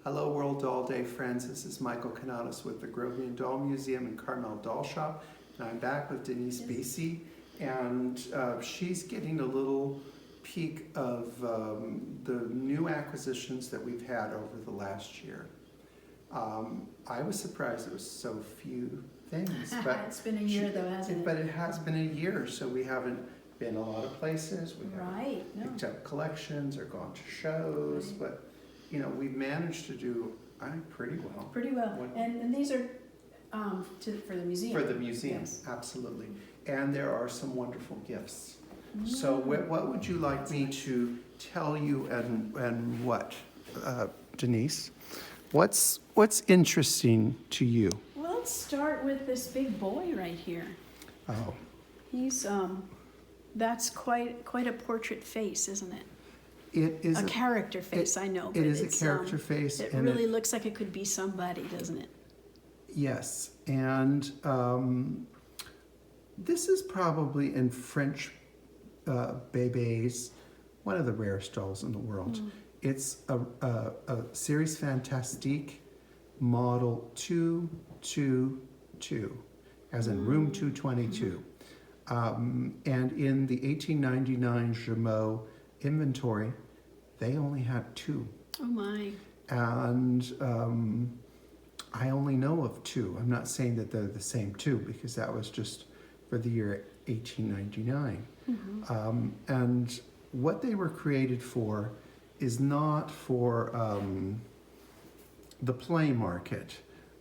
Hello World Doll Day friends, this is Michael Canadas with the Grovian Doll Museum and Carmel Doll Shop. And I'm back with Denise Buese, and she's getting a little peek of the new acquisitions that we've had over the last year. I was surprised it was so few things. But it's been a year though, hasn't it? But it has been a year, so we haven't been a lot of places. We haven't picked up collections or gone to shows, but you know, we've managed to do, I think, pretty well. Pretty well. And these are for the museum. For the museum, yes. Absolutely. And there are some wonderful gifts. So what would you like me to tell you and what, Denise? What's interesting to you? Well, let's start with this big boy right here. Oh. He's, that's quite a portrait face, isn't it? It is a character face, I know. It is a character face. It really looks like it could be somebody, doesn't it? Yes, and this is probably in French Bébés, one of the rarest dolls in the world. It's a Series Fantastique model 222, as in room 222. And in the 1899 Jumeau inventory, they only had 2. Oh my. And I only know of 2. I'm not saying that they're the same 2 because that was just for the year 1899. And what they were created for is not for the play market.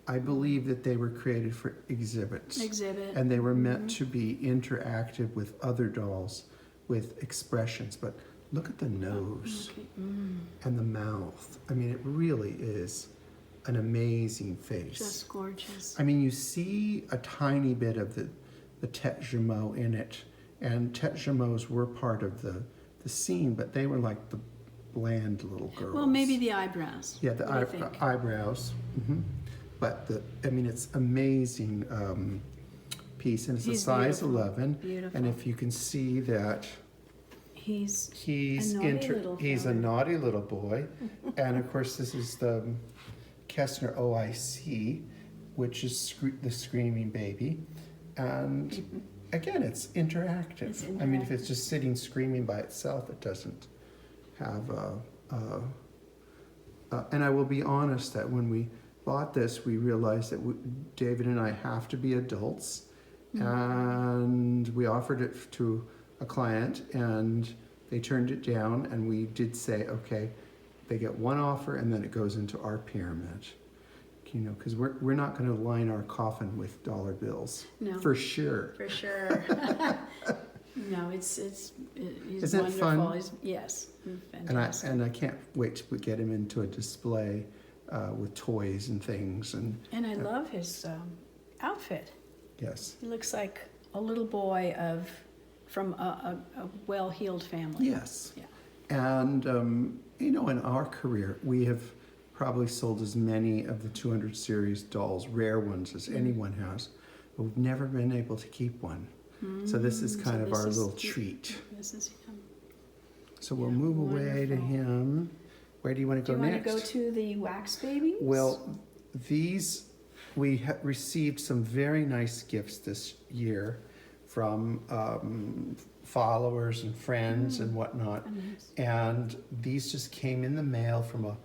I believe that they were created for exhibits. And they were meant to be interactive with other dolls with expressions. But look at the nose and the mouth. I mean, it really is an amazing face. Just gorgeous. I mean, you see a tiny bit of the tête Jumeau in it. And tête Jumeaus were part of the scene, but they were like the bland little girls. Well, maybe the eyebrows. Yeah, the eyebrows. But I mean, it's amazing piece, and it's a size 11. Beautiful. And if you can see that, he's a naughty little boy. And of course, this is the Kessner OIC, which is the Screaming Baby. And again, it's interactive. I mean, if it's just sitting screaming by itself, it doesn't have and I will be honest that when we bought this, we realized that David and I have to be adults. And we offered it to a client, and they turned it down, and we did say, okay, they get one offer, and then it goes into our pyramid. You know, because we're not going to line our coffin with dollar bills. No. For sure. For sure. No, he's Isn't wonderful. It fun? Yes, fantastic. And I can't wait to get him into a display with toys and things. And I love his outfit. Yes. He looks like a little boy from a well-heeled family. Yes. Yeah. And, you know, in our career, we have probably sold as many of the 200 series dolls, rare ones, as anyone has, but we've never been able to keep one. So this is kind of our little treat. This is him. So we'll move away to him. Where do you want to go next? Do you want to go to the wax babies? Well, we received some very nice gifts this year from followers and friends and whatnot. And these just came in the mail from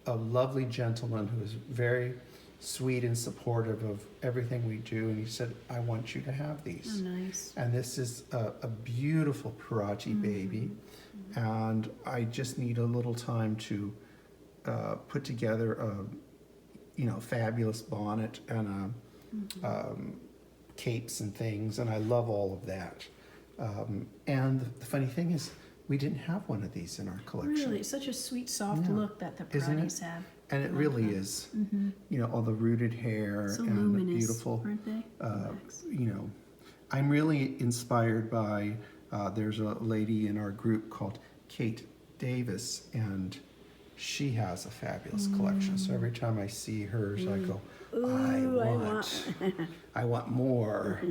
a lovely gentleman who is very sweet and supportive of everything we do, and he said, I want you to have these. Oh, nice. And this is a beautiful Parachi baby, and I just need a little time to put together a fabulous bonnet and capes and things, and I love all of that. And the funny thing is, we didn't have one of these in our collection. Really, such a sweet, soft look that the Parachis have. And it really is. You know, all the rooted hair so and luminous, the beautiful. Aren't they? You know, I'm really inspired by. There's a lady in our group called Kate Davis, and she has a fabulous collection. So every time I see hers, I go, I want more.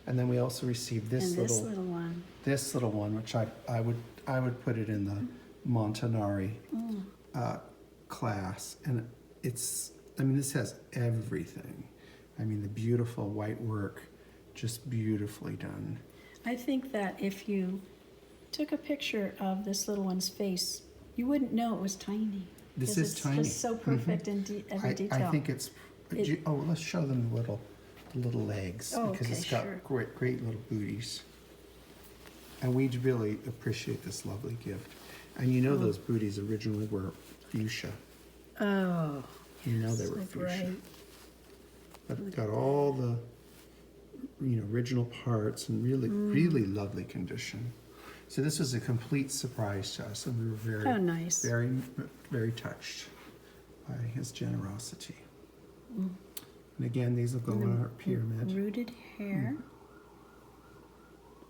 And then we also received this little one, which I would put it in the Montanari class, and this has everything. I mean, the beautiful white work, just beautifully done. I think that if you took a picture of this little one's face, you wouldn't know it was tiny. This 'Cause is tiny. It's just so perfect in every detail. I think it's. Let's show them the little legs, Oh, because okay, it's got sure. great little booties. And we really appreciate this lovely gift. And you know those booties originally were fuchsia. Oh, You know they so were fuchsia. bright. But it got all the original parts in really lovely condition. So this was a complete surprise to us, and we were very How nice. very very touched by his generosity. And again, these will go on our pyramid. Rooted hair.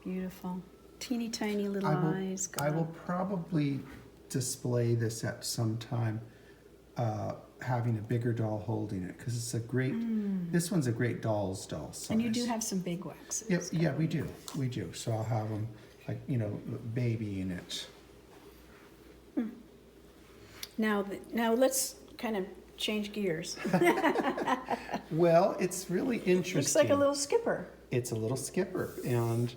Beautiful. Teeny tiny little eyes. I will probably display this at some time, having a bigger doll holding it, because it's a great. This one's a great doll size. And you do have some big waxes. Yeah, we do. So I'll have them baby in it. Now let's kind of change gears. Well, it's really interesting. Looks like a little skipper. It's a little skipper, and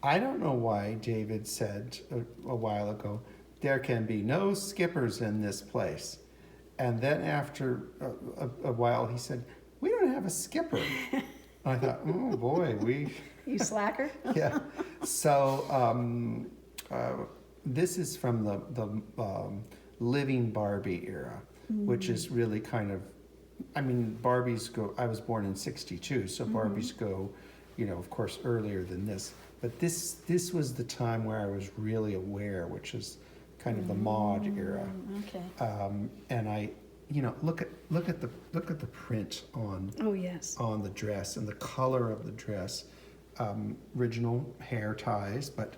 I don't know why David said a while ago, there can be no skippers in this place. And then after a while he said, we don't have a skipper. I thought, oh boy, You slacker. yeah. So this is from the living Barbie era, which is really kind of, Barbies go, I was born in 62, so Barbies go, of course earlier than this. But this was the time where I was really aware, which is kind of the mod era. Okay. And I, look at the print on on the dress and the color of the dress. Original hair ties, but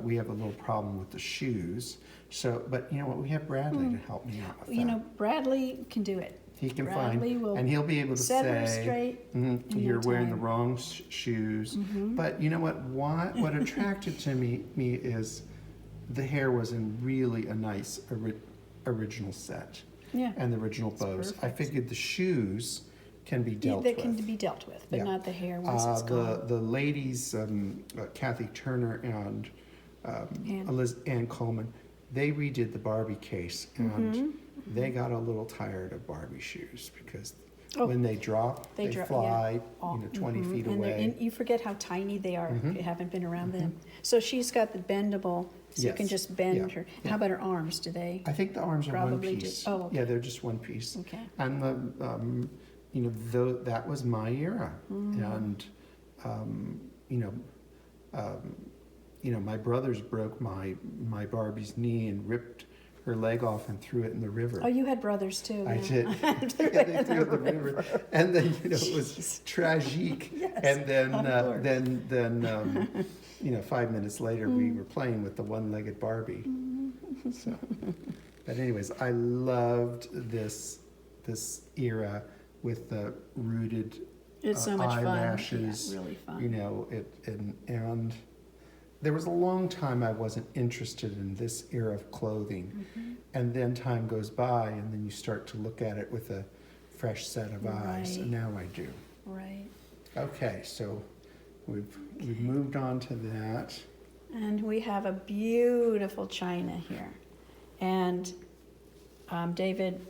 we have a little problem with the shoes. So, but you know what? We have Bradley to help me out with that. Bradley can do it. He can Bradley will and he'll be able to set her say, straight "You're wearing the time. wrong shoes." But you know what? What attracted to me is the hair was in really a nice original set. Yeah. And the original bows. I perfect. figured the shoes can be dealt with. They can be dealt with, but Yeah. not the hair once it's gone. The ladies, Kathy Turner and Ann Coleman, they redid the Barbie case, and they got a little tired of Barbie shoes because when they drop, they fly 20 feet and away. and you forget how tiny they are if you haven't been around them. So she's got the bendable, so you can Yes. just bend Yeah. her. Yeah. How about her arms? Do they? I think the arms are one Probably piece. oh, okay. Yeah, they're just one piece. Okay. And that was my era, and my brothers broke my Barbie's knee and ripped her leg off and threw it in the river. Oh, you had brothers too. I yeah. did. Yeah, they threw it in the river, and then it was tragic. Yes, And then of course. then 5 minutes later we were playing with the one-legged Barbie. So, but anyways, I loved this era with the rooted It's so much eyelashes. fun. Yeah, really fun. And there was a long time I wasn't interested in this era of clothing. And then time goes by, and then you start to look at it with a fresh set of eyes. And now I do. Right. Okay, so we've moved on to that. And we have a beautiful china here. And David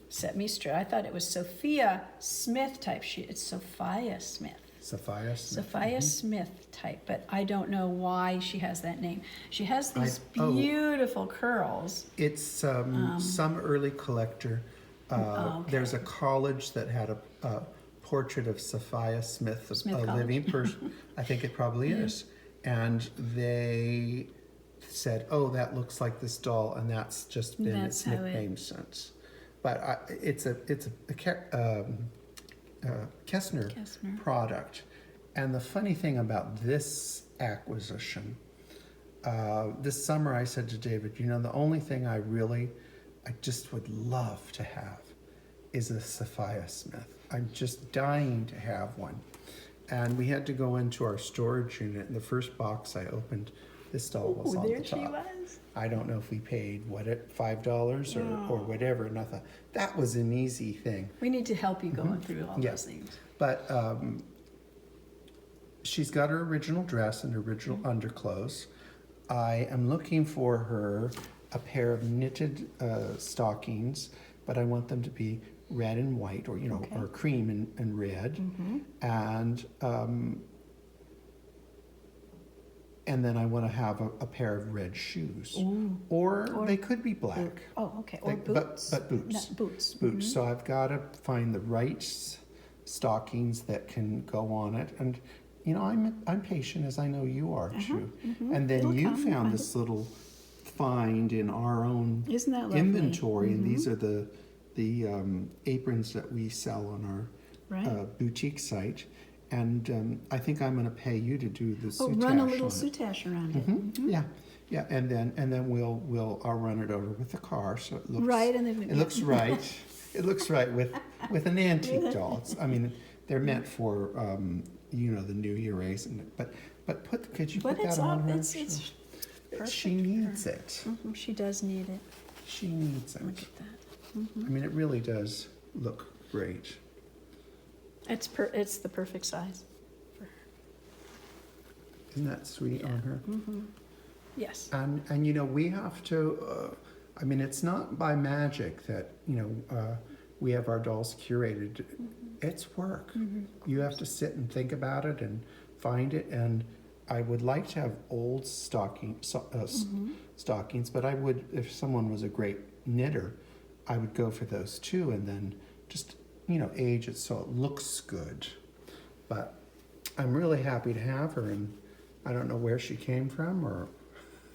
set me straight. I thought it was Sophia Smith type. It's Sophia Smith. Sophia Smith. Sophia Smith type, but I don't know why she has that name. She has these oh. beautiful curls. It's some early collector. Okay. There's a college that had a portrait of Sophia Smith, Smith a College. living person. I think it probably is. And they said, "Oh, that looks like this doll," and that's just been That's its how nickname since. But it's a Kessner product. And the funny thing about this acquisition, this summer I said to David, the only thing I just would love to have is a Sophia Smith. I'm just dying to have one. And we had to go into our storage unit, and the first box I opened, this doll was Ooh, on there the she top. was. I don't know if we paid $5 or whatever, and I thought that was an easy thing. We need to help you going through all Yeah. those things. But she's got her original dress and original underclothes. I am looking for her a pair of knitted stockings, but I want them to be red and white, or Okay. or cream and red, and then I want to have a pair of red shoes, or they could be black. Oh, okay. Or But boots. boots. Not boots. Boots. So I've got to find the right stockings that can go on it, and I'm patient, as I know you are too. And then It'll you come, found find this little find in our own Isn't that lovely? inventory, and these are the aprons that we sell on our Right. boutique site. And I think I'm going to pay you to do the Oh, soutache run a little on it. soutache around Yeah, and then I'll run it over with the car, so it looks Right, and then it looks right. It looks right with an antique doll. I mean, they're meant for the New Year race, but could you But put it's that on up. her? It's perfect She for needs her. it. She does need it. She needs it. Look at that. I mean, it really does look great. It's the perfect size for her. Isn't that sweet on her? Yes. And we have to. I mean, it's not by magic that we have our dolls curated. It's work. You have to sit and think about it and find it. And I would like to have old stockings, but I would, if someone was a great knitter, I would go for those too, and then just age it so it looks good. But I'm really happy to have her, and I don't know where she came from or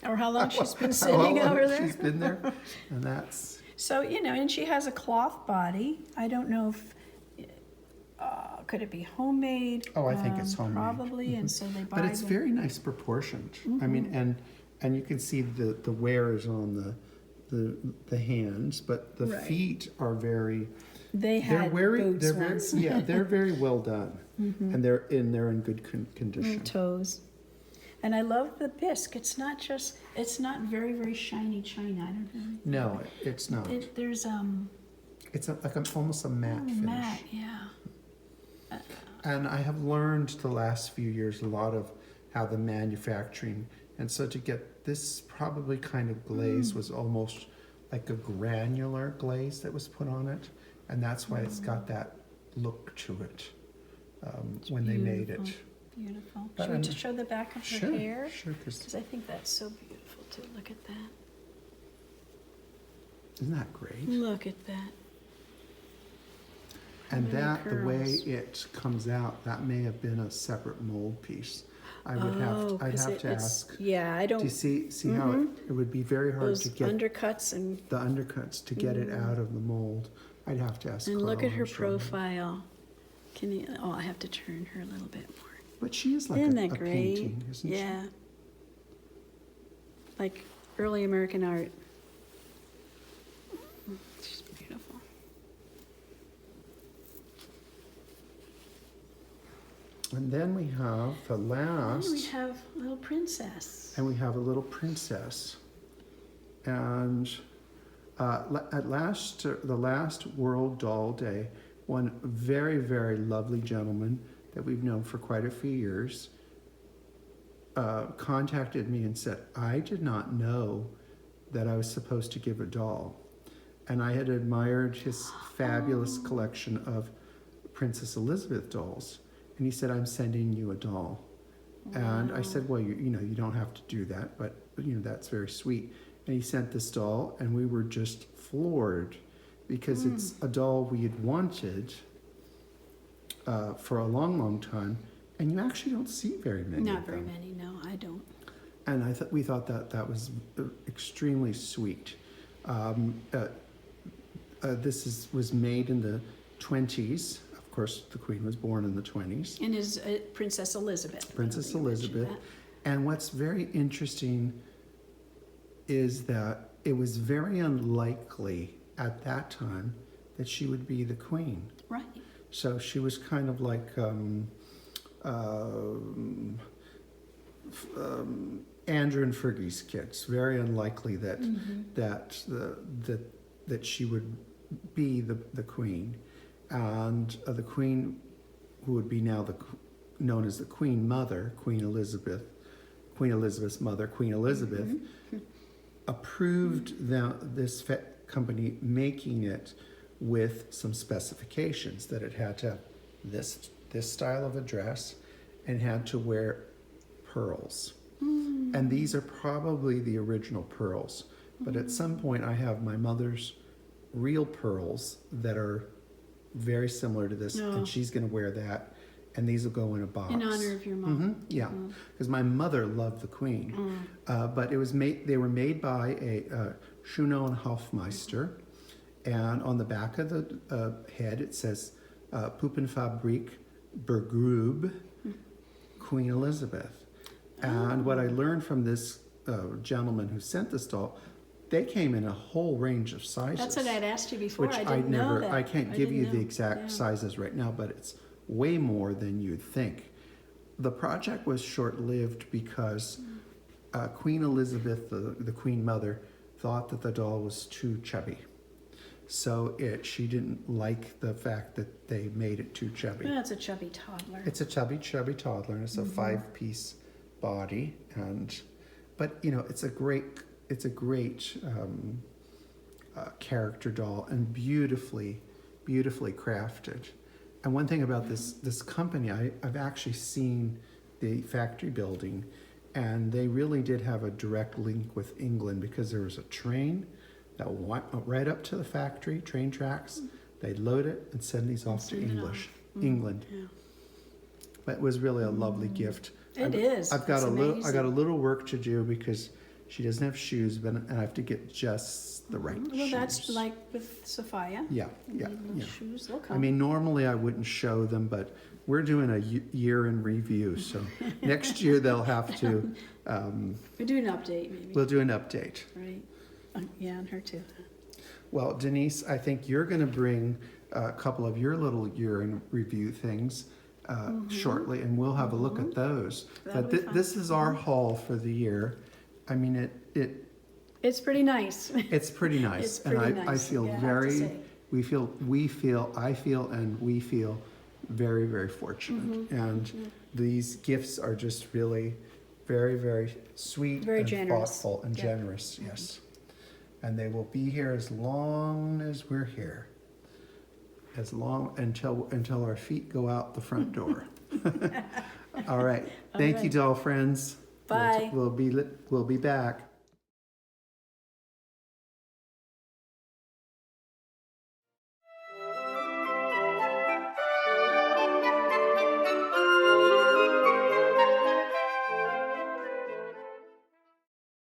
how long she's been how sitting long over there. she's been there, and that's So, and she has a cloth body. I don't know if, could it be homemade? Oh, I think it's homemade. Probably, and so they buy but it's them. very nice proportioned. I mean, and you can see the wear is on the hands, but the Right. feet are very. They had boots they're once. very, they're very well done, and they're in good condition. Little toes. And I love the bisque. It's not very, very shiny china. I don't know. No, it's not. There's It's almost a matte finish. matte, yeah. And I have learned the last few years a lot of how the manufacturing, and so to get this probably kind of glaze was almost like a granular glaze that was put on it, and that's why it's got that look to it when they made it. Beautiful. But Should we just show the back of her hair? Sure, Because I think that's so beautiful too. Look at that. isn't that great? Look at that. And many that, the way curls. it comes out, that may have been a separate mold piece. I'd have to ask. Yeah, I Do you don't. see how it would be very hard Those to get undercuts and the undercuts to get it out of the mold. I'd have to ask. look Carl, at her I'm sure. profile. Can you? Oh, I have to turn her a little bit more. But she is like Isn't a that great? painting, isn't Yeah. Like early American art. She's beautiful. she? And then we have the last, And we have little princess. and we have a little princess. And the last World Doll Day, one very, very lovely gentleman that we've known for quite a few years contacted me and said, I did not know that I was supposed to give a doll. And I had admired his fabulous collection of Princess Elizabeth dolls. And he said, I'm sending you a doll. And I said, well, you don't have to do that, but that's very sweet. And he sent this doll, and we were just floored because it's a doll we had wanted for a long, long time, and you actually don't see very many. Not of very them. many, no, I don't. And we thought that was extremely sweet. This was made in the 20s. Of course, the Queen was born in the 20s. And is Princess Elizabeth. Princess You mentioned Elizabeth. And what's very interesting is that it was very unlikely at that time that she would be the Queen. that. Right. So she was kind of like Andrew and Fergie's kids. Very unlikely that Mm-hmm. that she would be the queen, and the queen, who would be now known as the Queen Mother, Queen Elizabeth's mother, Queen Elizabeth, Mm-hmm. approved this company making it with some specifications, that it had to have this style of a dress and had to wear pearls. And these are probably the original pearls. But at some point I have my mother's real pearls that are very similar to this, Oh. and she's going to wear that, and these will go in a box. In honor of your mom. Yeah, because my mother loved the Queen. But it was made. They were made by a Schuno and Hofmeister, and on the back of the head it says Puppenfabrik Bergrube, Queen Elizabeth. And what I learned from this gentleman who sent this doll, they came in a whole range of sizes. That's what I'd asked you before. Which I didn't know that. I can't give you didn't the know. exact Yeah. sizes right now, but it's way more than you'd think. The project was short-lived because Queen Elizabeth, the Queen Mother, thought that the doll was too chubby. So she didn't like the fact that they made it too chubby. Well, it's a chubby toddler. It's a chubby toddler, and it's a 5-piece body, but it's a great character doll, and beautifully crafted. And one thing about this company, I've actually seen the factory building, and they really did have a direct link with England, because there was a train that went right up to the factory, train tracks. They'd load it and send these off to England. Yeah. But it was really a lovely gift. It is. I've got It's a little. I amazing. got a little work to do, because she doesn't have shoes, and I have to get just the right Well, shoes. that's like with Sophia. Yeah. Little shoes. They'll come. I mean, normally I wouldn't show them, but we're doing a year in review, so next year they'll have to. we do an update, maybe. We'll do an update. Right. Yeah, and her too. Well, Denise, I think you're going to bring a couple of your little year in review things shortly, and we'll have a look at those. That'll But be fun. this is our haul for the year. I mean, It's pretty nice. it's pretty nice, It's pretty and I nice, feel yeah, I have to say. we feel very, very fortunate. And these gifts are just really very, very sweet, Very and generous. thoughtful, and Yeah. generous. Yes, and they will be here as long as we're here, as long until our feet go out the front door. All right. Thank you, right. doll friends. Bye. We'll be back.